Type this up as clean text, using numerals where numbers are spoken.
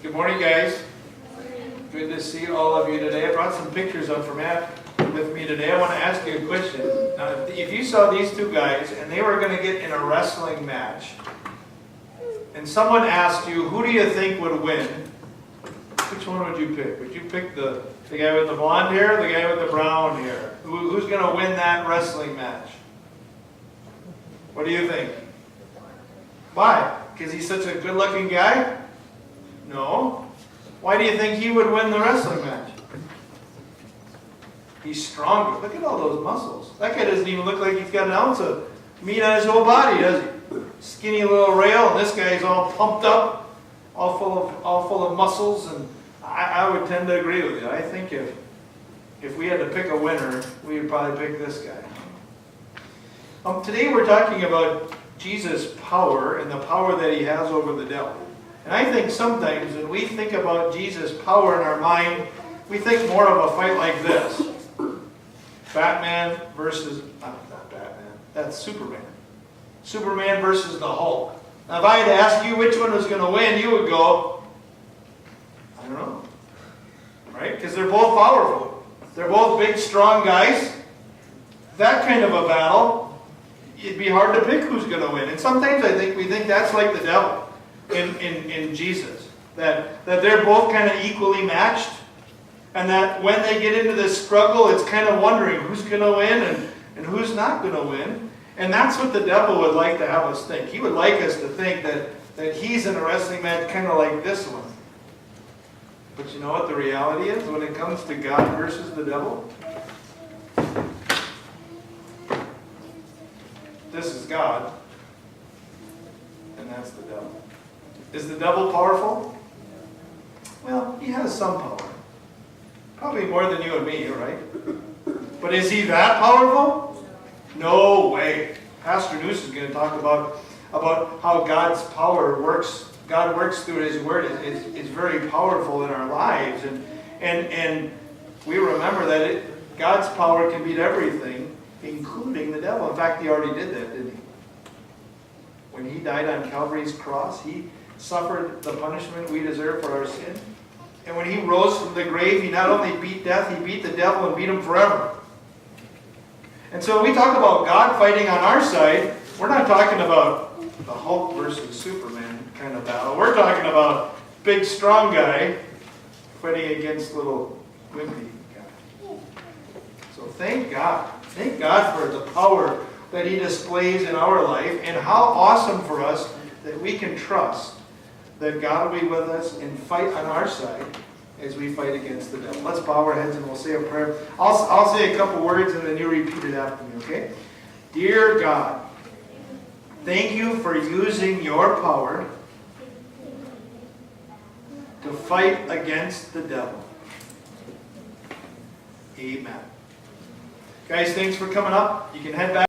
Good morning, guys. Good to see all of you today. I brought some pictures up from Matt with me today. I want to ask you a question. Now, if you saw these two guys and they were going to get in a wrestling match, and someone asked you, who do you think would win? Which one would you pick? Would you pick the guy with the blonde hair or the guy with the brown hair? Who's going to win that wrestling match? What do you think? Why? Because he's such a good-looking guy? No. Why do you think he would win the wrestling match? He's stronger. Look at all those muscles. That guy doesn't even look like he's got an ounce of meat on his whole body, does he? Skinny little rail, and this guy's all pumped up, all full of muscles, and I would tend to agree with you. I think if we had to pick a winner, we would probably pick this guy. Today we're talking about Jesus' power and the power that he has over the devil. And I think sometimes when we think about Jesus' power in our mind, we think more of a fight like this. Batman versus, not Batman, that's Superman. Superman versus the Hulk. Now if I had to ask you which one was going to win, you would go, I don't know. Right? Because they're both powerful. They're both big, strong guys. That kind of a battle, it'd be hard to pick who's going to win. And sometimes I think we think that's like the devil in Jesus. That they're both kind of equally matched. And that when they get into this struggle, it's kind of wondering who's going to win and who's not going to win. And that's what the devil would like to have us think. He would like us to think that he's in a wrestling match kind of like this one. But you know what the reality is when it comes to God versus the devil? This is God, and that's the devil. Is the devil powerful? Well, he has some power. Probably more than you and me, right? But is he that powerful? No way. Pastor Noose is going to talk about how God's power works. God works through His Word. It's very powerful in our lives. And we remember that God's power can beat everything, including the devil. In fact, He already did that, didn't He? When He died on Calvary's cross, He suffered the punishment we deserve for our sin. And when He rose from the grave, He not only beat death, He beat the devil and beat him forever. And so when we talk about God fighting on our side, we're not talking about the Hulk versus Superman kind of battle. We're talking about big, strong guy fighting against little, wimpy guy. So thank God. Thank God for the power that He displays in our life, and how awesome for us that we can trust that God will be with us and fight on our side as we fight against the devil. Let's bow our heads and we'll say a prayer. I'll say a couple words and then you repeat it after me, okay? Dear God, thank you for using your power to fight against the devil. Amen. Guys, thanks for coming up. You can head back.